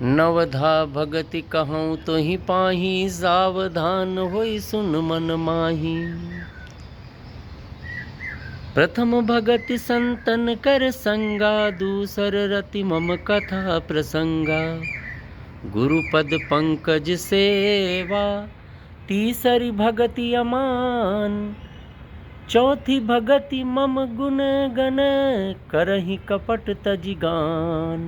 नवधा भगति कहूँ तो ही पाही, सावधान होई सुन मन माही। प्रथम भगति संतन कर संगा, दूसर रति मम कथा प्रसंगा। गुरुपद पंकज सेवा, तीसरी भगति अमान। चौथी भगति मम गुण गण, करहि कपट तजिगान।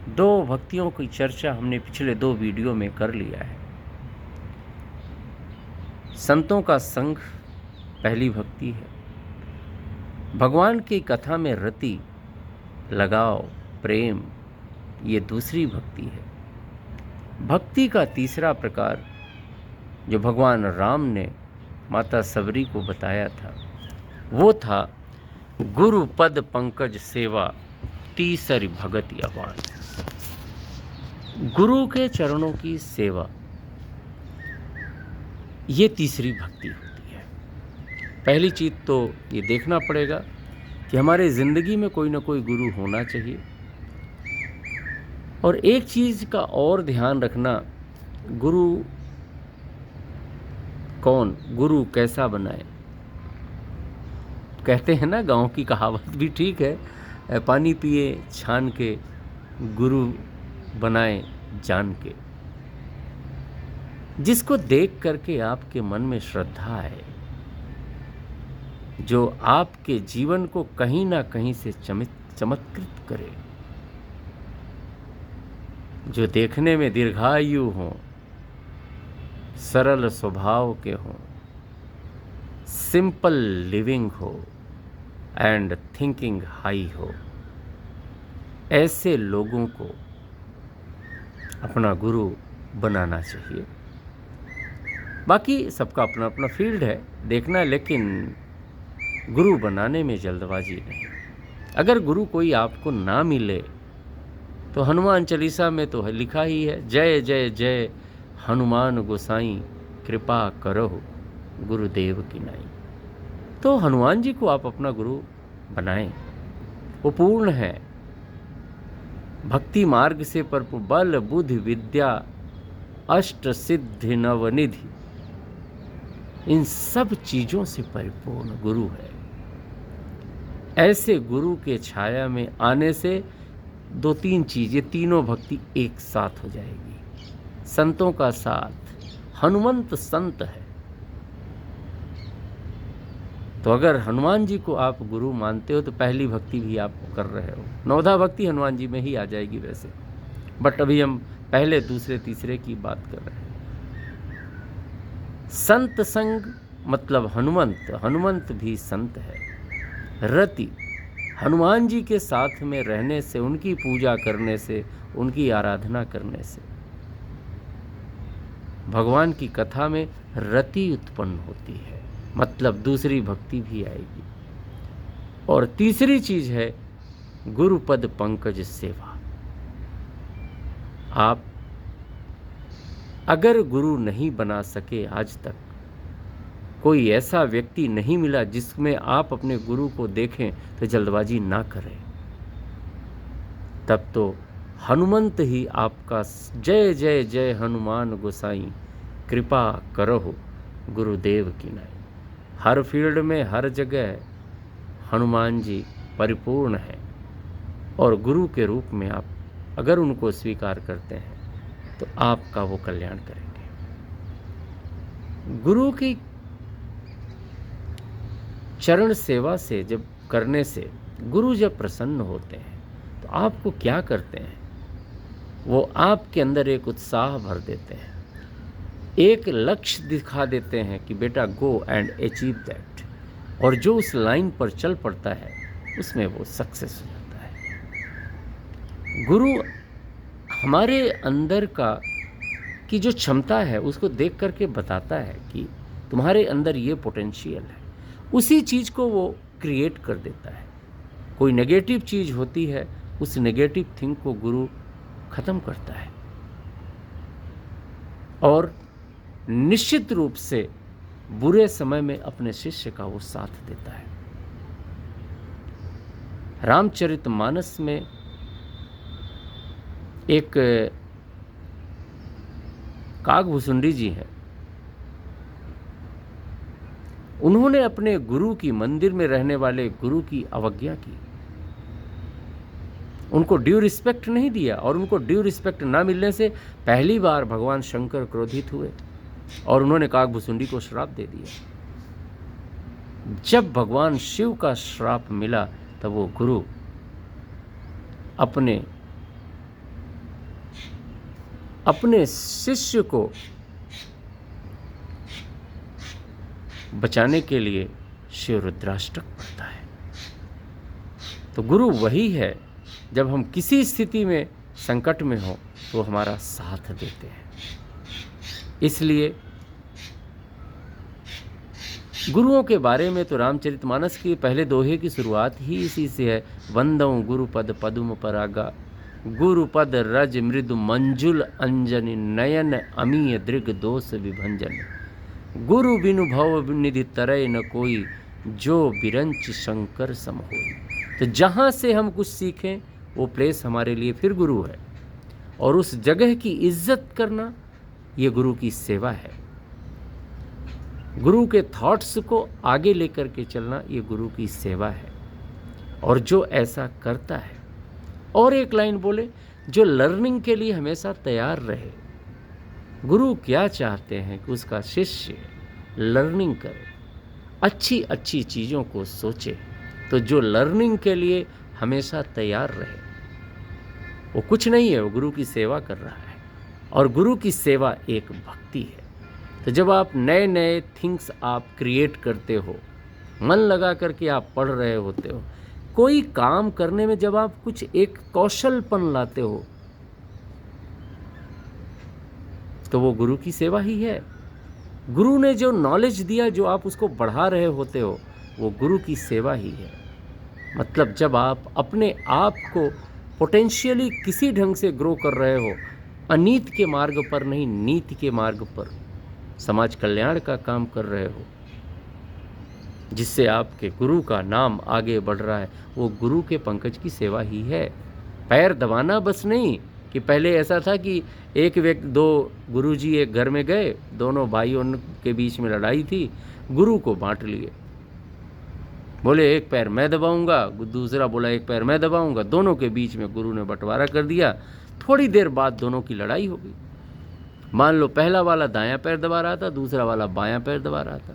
दो भक्तियों की चर्चा हमने पिछले 2 वीडियो में कर लिया है। संतों का संग पहली भक्ति है। भगवान की कथा में रति, लगाव, प्रेम, ये दूसरी भक्ति है। भक्ति का तीसरा प्रकार जो भगवान राम ने माता सबरी को बताया था, वो था गुरु पद पंकज सेवा, तीसरी भगति अपान। गुरु के चरणों की सेवा, ये तीसरी भक्ति होती है। पहली चीज़ तो ये देखना पड़ेगा कि हमारे ज़िंदगी में कोई ना कोई गुरु होना चाहिए। और एक चीज़ का और ध्यान रखना, गुरु कौन, गुरु कैसा बनाए। कहते हैं ना, गांव की कहावत भी ठीक है, पानी पिए छान के, गुरु बनाए जान के। जिसको देख करके आपके मन में श्रद्धा है, जो आपके जीवन को कहीं ना कहीं से चमत्कृत करे, जो देखने में दीर्घायु हो, सरल स्वभाव के हो, सिंपल लिविंग हो एंड थिंकिंग हाई हो, ऐसे लोगों को अपना गुरु बनाना चाहिए। बाकी सबका अपना अपना फील्ड है देखना, लेकिन गुरु बनाने में जल्दबाजी नहीं। अगर गुरु कोई आपको ना मिले तो हनुमान चालीसा में तो लिखा ही है, जय जय जय हनुमान गोसाई, कृपा करो गुरुदेव की नाई। तो हनुमान जी को आप अपना गुरु बनाएं, वो पूर्ण है। भक्ति मार्ग से पर बल बुद्धि विद्या अष्ट सिद्धि नवनिधि, इन सब चीज़ों से परिपूर्ण गुरु है। ऐसे गुरु के छाया में आने से 2-3 चीज़ें, तीनों भक्ति एक साथ हो जाएगी। संतों का साथ, हनुमंत संत है। तो अगर हनुमान जी को आप गुरु मानते हो तो पहली भक्ति भी आप कर रहे हो। नवधा भक्ति हनुमान जी में ही आ जाएगी वैसे, बट अभी हम पहले, दूसरे, तीसरे की बात कर रहे हैं। संत संग मतलब हनुमंत, हनुमंत भी संत है। रति, हनुमान जी के साथ में रहने से, उनकी पूजा करने से, उनकी आराधना करने से भगवान की कथा में रति उत्पन्न होती है, मतलब दूसरी भक्ति भी आएगी। और तीसरी चीज है गुरुपद पंकज सेवा। आप अगर गुरु नहीं बना सके, आज तक कोई ऐसा व्यक्ति नहीं मिला जिसमें आप अपने गुरु को देखें, तो जल्दबाजी ना करें। तब तो हनुमंत ही आपका, जय जय जय हनुमान गोसाई, कृपा करो गुरुदेव की नाई। हर फील्ड में, हर जगह हनुमान जी परिपूर्ण है। और गुरु के रूप में आप अगर उनको स्वीकार करते हैं तो आपका वो कल्याण करेंगे। गुरु की चरण सेवा से जब करने से गुरु जब प्रसन्न होते हैं तो आपको क्या करते हैं, वो आपके अंदर एक उत्साह भर देते हैं, एक लक्ष्य दिखा देते हैं कि बेटा गो एंड अचीव दैट। और जो उस लाइन पर चल पड़ता है उसमें वो सक्सेस हो जाता है। गुरु हमारे अंदर का की जो क्षमता है उसको देख करके बताता है कि तुम्हारे अंदर ये पोटेंशियल है, उसी चीज़ को वो क्रिएट कर देता है। कोई नेगेटिव चीज़ होती है, उस नेगेटिव थिंग को गुरु ख़त्म करता है और निश्चित रूप से बुरे समय में अपने शिष्य का वो साथ देता है। रामचरितमानस में एक कागभूषुंडी जी हैं, उन्होंने अपने गुरु की, मंदिर में रहने वाले गुरु की अवज्ञा की, उनको ड्यू रिस्पेक्ट नहीं दिया, और उनको ड्यू रिस्पेक्ट ना मिलने से पहली बार भगवान शंकर क्रोधित हुए और उन्होंने कागभूषुंडी को श्राप दे दिया। जब भगवान शिव का श्राप मिला तब वो गुरु अपने शिष्य को बचाने के लिए शिव रुद्राष्टक पढ़ता है। तो गुरु वही है, जब हम किसी स्थिति में संकट में हो तो हमारा साथ देते हैं। इसलिए गुरुओं के बारे में तो रामचरितमानस के पहले दोहे की शुरुआत ही इसी से है। वंदौ गुरुपद पदुम परागा, गुरुपद रज मृदु मंजुल अंजनि, नयन अमीय दृग दोष विभंजन, गुरु बिनु भव निधि तरय न कोई, जो बिरंच शंकर सम होई। तो जहाँ से हम कुछ सीखें वो प्लेस हमारे लिए फिर गुरु है, और उस जगह की इज्जत करना ये गुरु की सेवा है। गुरु के थॉट्स को आगे लेकर के चलना ये गुरु की सेवा है। और जो ऐसा करता है, और एक लाइन बोले, जो लर्निंग के लिए हमेशा तैयार रहे। गुरु क्या चाहते हैं कि उसका शिष्य लर्निंग करे, अच्छी अच्छी चीज़ों को सोचे। तो जो लर्निंग के लिए हमेशा तैयार रहे, वो कुछ नहीं है, वो गुरु की सेवा कर रहा है। और गुरु की सेवा एक भक्ति है। तो जब आप नए नए थिंग्स आप क्रिएट करते हो, मन लगा करके आप पढ़ रहे होते हो, कोई काम करने में जब आप कुछ एक कौशलपन लाते हो, तो वो गुरु की सेवा ही है। गुरु ने जो नॉलेज दिया, जो आप उसको बढ़ा रहे होते हो, वो गुरु की सेवा ही है। मतलब जब आप अपने आप को पोटेंशियली किसी ढंग से ग्रो कर रहे हो, अनीत के मार्ग पर नहीं, नीति के मार्ग पर समाज कल्याण का काम कर रहे हो, जिससे आपके गुरु का नाम आगे बढ़ रहा है, वो गुरु के पंकज की सेवा ही है। पैर दबाना बस नहीं कि पहले ऐसा था कि एक व्यक्ति, दो गुरुजी एक घर में गए, दोनों भाइयों के बीच में लड़ाई थी, गुरु को बांट लिए। बोले एक पैर मैं दबाऊंगा, दूसरा बोला एक पैर मैं दबाऊंगा, दोनों के बीच में गुरु ने बंटवारा कर दिया। थोड़ी देर बाद दोनों की लड़ाई हो गई। मान लो पहला वाला दायां पैर दबा रहा था, दूसरा वाला बायां पैर दबा रहा था।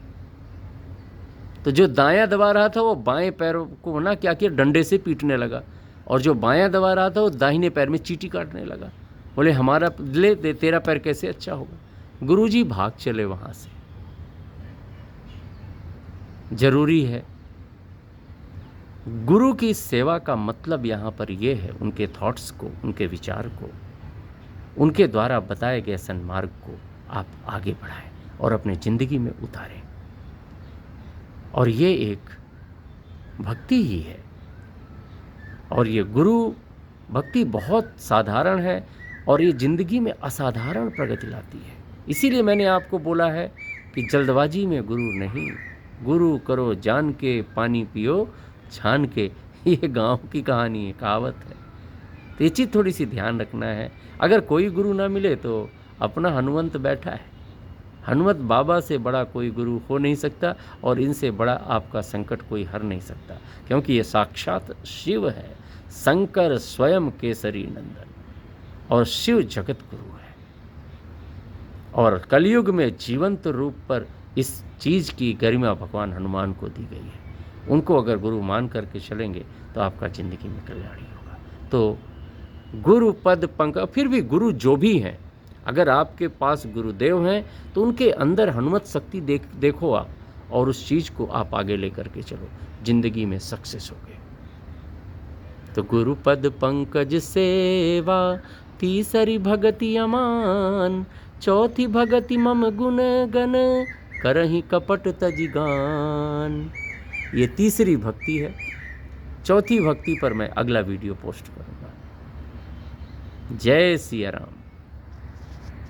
तो जो दायां दबा रहा था वो बाएं पैर को ना क्या किया, डंडे से पीटने लगा, और जो बायां दबा रहा था वो दाहिने पैर में चींटी काटने लगा। बोले हमारा ले दे, तेरा पैर कैसे अच्छा होगा। गुरुजी भाग चले वहाँ से। जरूरी है, गुरु की सेवा का मतलब यहाँ पर यह है, उनके थॉट्स को, उनके विचार को, उनके द्वारा बताए गए सन्मार्ग को आप आगे बढ़ाएं और अपने ज़िंदगी में उतारें। और ये एक भक्ति ही है। और ये गुरु भक्ति बहुत साधारण है, और ये ज़िंदगी में असाधारण प्रगति लाती है। इसीलिए मैंने आपको बोला है कि जल्दबाजी में गुरु नहीं, गुरु करो जान के, पानी पियो छान के। ये गांव की कहानी है, कहावत है। तो ये चीज़ थोड़ी सी ध्यान रखना है। अगर कोई गुरु ना मिले तो अपना हनुमंत बैठा है। हनुमत बाबा से बड़ा कोई गुरु हो नहीं सकता, और इनसे बड़ा आपका संकट कोई हर नहीं सकता, क्योंकि ये साक्षात शिव है, शंकर स्वयं केसरी नंदन, और शिव जगत गुरु है। और कलयुग में जीवंत रूप पर इस चीज़ की गरिमा भगवान हनुमान को दी गई है। उनको अगर गुरु मान करके चलेंगे तो आपका ज़िंदगी में कल्याण ही होगा। तो गुरु पद पंकज, फिर भी गुरु जो भी हैं, अगर आपके पास गुरुदेव हैं तो उनके अंदर हनुमत शक्ति देखो आप, और उस चीज़ को आप आगे लेकर के चलो, ज़िंदगी में सक्सेस होगे। तो गुरु पद पंकज सेवा, तीसरी भगति अमान, चौथी भगति मम गुण गण, करहि कपट तजिगान। ये तीसरी भक्ति है। चौथी भक्ति पर मैं अगला वीडियो पोस्ट करूँगा। जय सिया राम।